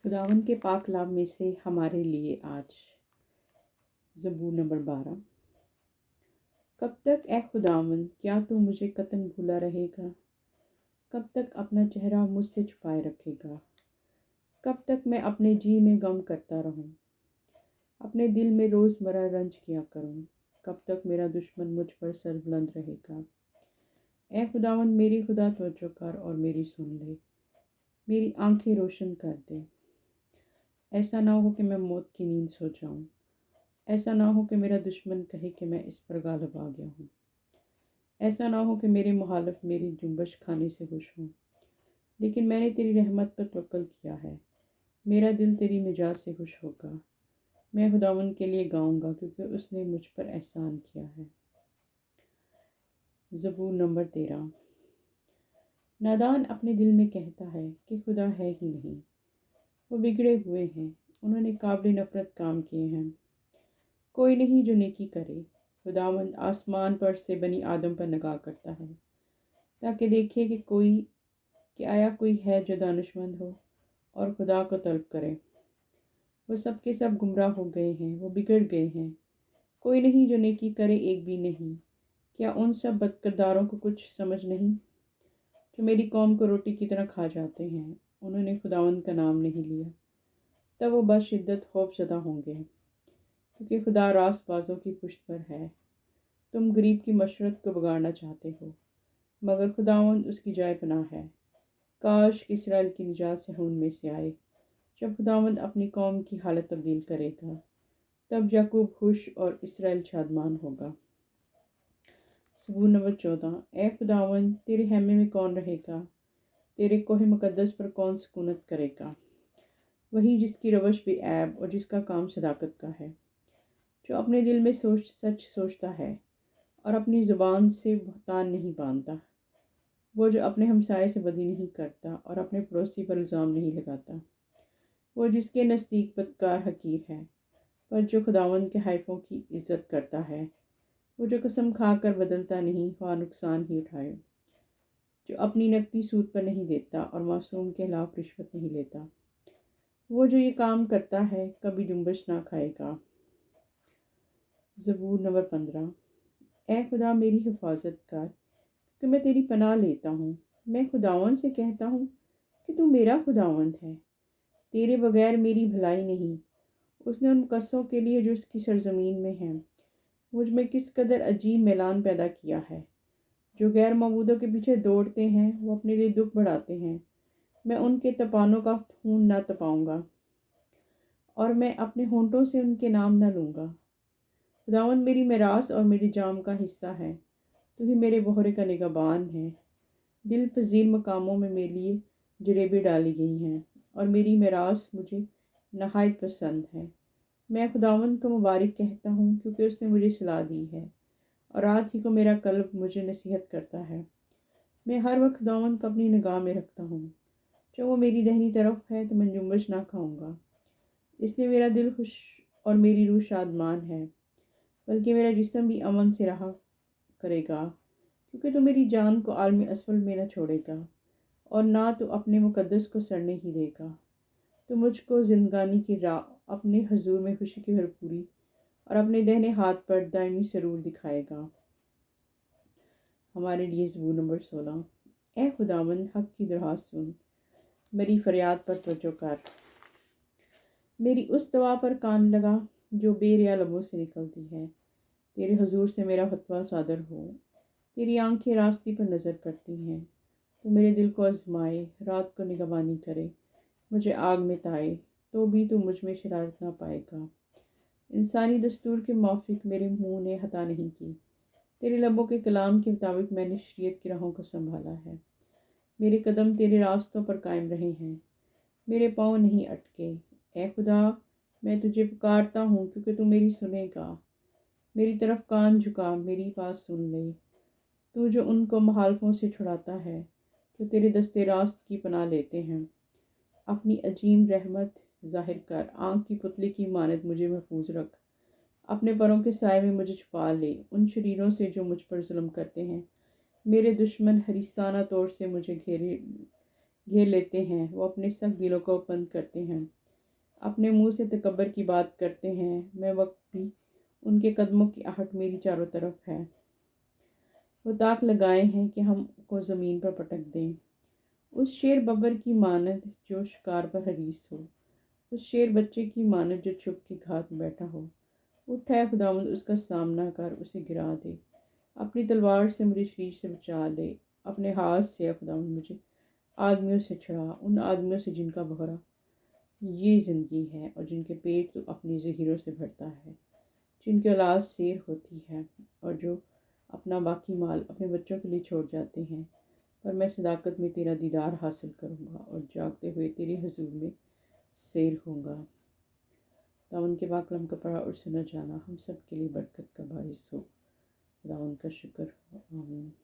خداوند کے پاک کلام میں سے ہمارے لیے آج زبور نمبر 12۔ کب تک اے خداوند کیا تو مجھے قطعاً بھولا رہے گا؟ کب تک اپنا چہرہ مجھ سے چھپائے رکھے گا؟ کب تک میں اپنے جی میں غم کرتا رہوں، اپنے دل میں روز مرہ رنج کیا کروں؟ کب تک میرا دشمن مجھ پر سر بلند رہے گا؟ اے خداوند میری خدا توجہ کر اور میری سن لے، میری آنکھیں روشن کر دے۔ ایسا نہ ہو کہ میں موت کی نیند سو جاؤں، ایسا نہ ہو کہ میرا دشمن کہے کہ میں اس پر غالب آ گیا ہوں، ایسا نہ ہو کہ میرے مخالف میری جنبش کھانے سے خوش ہوں۔ لیکن میں نے تیری رحمت پر توکل کیا ہے، میرا دل تیری نجات سے خوش ہوگا۔ میں خداوند کے لیے گاؤں گا کیونکہ اس نے مجھ پر احسان کیا ہے۔ زبور نمبر 13۔ نادان اپنے دل میں کہتا ہے کہ خدا ہے ہی نہیں، وہ بگڑے ہوئے ہیں، انہوں نے قابل نفرت کام کیے ہیں، کوئی نہیں جو نیکی کرے۔ خداوند آسمان پر سے بنی آدم پر نگاہ کرتا ہے تاکہ دیکھے کہ آیا کوئی ہے جو دانشمند ہو اور خدا کو طلب کرے۔ وہ سب کے سب گمراہ ہو گئے ہیں، وہ بگڑ گئے ہیں، کوئی نہیں جو نیکی کرے، ایک بھی نہیں۔ کیا ان سب بدکرداروں کو کچھ سمجھ نہیں، جو میری قوم کو روٹی کی طرح کھا جاتے ہیں؟ انہوں نے خداوند کا نام نہیں لیا، تب وہ بشدت خوف زدہ ہوں گے، کیونکہ خدا راست بازوں کی پشت پر ہے۔ تم غریب کی مشورت کو بگاڑنا چاہتے ہو، مگر خداوند اس کی جائے پناہ ہے۔ کاش کہ اسرائیل کی نجات صہیون میں سے آئے۔ جب خداوند اپنی قوم کی حالت تبدیل کرے گا، تب یعقوب خوش اور اسرائیل شادمان ہوگا۔ زبور نمبر 14۔ اے خداوند تیرے خیمے میں کون رہے گا؟ تیرے کوہ مقدس پر کون سکونت کرے گا؟ وہی جس کی روش بے عیب اور جس کا کام صداقت کا ہے، جو اپنے دل میں سچ سوچتا ہے اور اپنی زبان سے بہتان نہیں باندھتا، وہ جو اپنے ہمسائے سے بدی نہیں کرتا اور اپنے پڑوسی پر الزام نہیں لگاتا، وہ جس کے نزدیک بدکار حقیر ہے، پر جو خداوند کے حائفوں کی عزت کرتا ہے، وہ جو قسم کھا کر بدلتا نہیں، خواہ نقصان ہی اٹھائے، جو اپنی نقدی سود پر نہیں دیتا اور معصوم کے خلاف رشوت نہیں لیتا، وہ جو یہ کام کرتا ہے کبھی جنبش نہ کھائے گا۔ زبور نمبر 15۔ اے خدا میری حفاظت کر کہ میں تیری پناہ لیتا ہوں۔ میں خداوند سے کہتا ہوں کہ تو میرا خداوند ہے، تیرے بغیر میری بھلائی نہیں۔ اس نے ان مقدسوں کے لیے جو اس کی سرزمین میں ہیں مجھ میں کس قدر عجیب میلان پیدا کیا ہے۔ جو غیر معبودوں کے پیچھے دوڑتے ہیں وہ اپنے لیے دکھ بڑھاتے ہیں۔ میں ان کے تپانوں کا خون نہ تپاؤں گا اور میں اپنے ہونٹوں سے ان کے نام نہ لوں گا۔ خداوند میری میراث اور میری جام کا حصہ ہے، تو ہی میرے بہرے کا نگہبان ہے۔ دل پذیر مقاموں میں میرے لیے جریبیں ڈالی گئی ہیں اور میری میراث مجھے نہایت پسند ہے۔ میں خداوند کو مبارک کہتا ہوں کیونکہ اس نے مجھے صلاح دی ہے، اور رات ہی کو میرا قلب مجھے نصیحت کرتا ہے۔ میں ہر وقت خداوند کو اپنی نگاہ میں رکھتا ہوں، جب وہ میری دہنی طرف ہے تو میں جنبش نہ کھاؤں گا۔ اس لیے میرا دل خوش اور میری روح شادمان ہے، بلکہ میرا جسم بھی امن سے رہا کرے گا، کیونکہ تو میری جان کو عالم اسفل میں نہ چھوڑے گا اور نہ تو اپنے مقدس کو سڑنے ہی دے گا۔ تو مجھ کو زندگانی کی راہ اپنے حضور میں خوشی کی بھرپوری اور اپنے دہنے ہاتھ پر دائمی سرور دکھائے گا۔ ہمارے لیے زبور نمبر 16۔ اے خداوند حق کی درخواست سن، میری فریاد پر توجہ کر، میری اس دعا پر کان لگا جو بے ریا لبوں سے نکلتی ہے۔ تیرے حضور سے میرا فتویٰ صادر ہو، تیری آنکھیں راستی پر نظر کرتی ہیں۔ تو میرے دل کو آزمائے، رات کو نگہبانی کرے، مجھے آگ میں تائے، تو بھی تو مجھ میں شرارت نہ پائے گا۔ انسانی دستور کے موافق میرے منہ نے خطا نہیں کی، تیرے لبوں کے کلام کے مطابق میں نے شریعت کی راہوں کو سنبھالا ہے۔ میرے قدم تیرے راستوں پر قائم رہے ہیں، میرے پاؤں نہیں اٹکے۔ اے خدا میں تجھے پکارتا ہوں کیونکہ تو میری سنے گا۔ میری طرف کان جھکا، میری بات سن لے۔ تو جو ان کو مخالفوں سے چھڑاتا ہے، جو تیرے دستے راست کی پناہ لیتے ہیں، اپنی عظیم رحمت ظاہر کر، آنکھ کی پتلی کی مانند مجھے محفوظ رکھ، اپنے پروں کے سائے میں مجھے چھپا لے ان شریروں سے جو مجھ پر ظلم کرتے ہیں۔ میرے دشمن حریصانہ طور سے مجھے گھیر لیتے ہیں، وہ اپنے سخت دلوں کو بند کرتے ہیں، اپنے منہ سے تکبر کی بات کرتے ہیں۔ میں وقت بھی ان کے قدموں کی آہٹ میری چاروں طرف ہے۔ وہ طاق لگائے ہیں کہ ہم کو زمین پر پٹک دیں۔ اس شیر ببر کی مانند جو شکار پر حریص ہو، اس شیر بچے کی مانند جو چھپ کے گھات میں بیٹھا ہو۔ اٹھ اے خداوند، اس کا سامنا کر، اسے گرا دے، اپنی تلوار سے مجھے شریر سے بچا لے، اپنے ہاتھ سے اے خداوند مجھے آدمیوں سے چھڑا، ان آدمیوں سے جن کا بھرا یہ زندگی ہے اور جن کے پیٹ تو اپنی زہیروں سے بھرتا ہے، جن کی اولاد سیر ہوتی ہے اور جو اپنا باقی مال اپنے بچوں کے لیے چھوڑ جاتے ہیں۔ پر میں صداقت میں تیرا دیدار حاصل کروں گا اور جاگتے ہوئے تیرے حضور میں سیر ہوں گا۔ خداوند کے پاک کلام کا پڑھا اور سنا جانا ہم سب کے لیے برکت کا باعث ہو۔ خداوند کا شکر ہو، آمین۔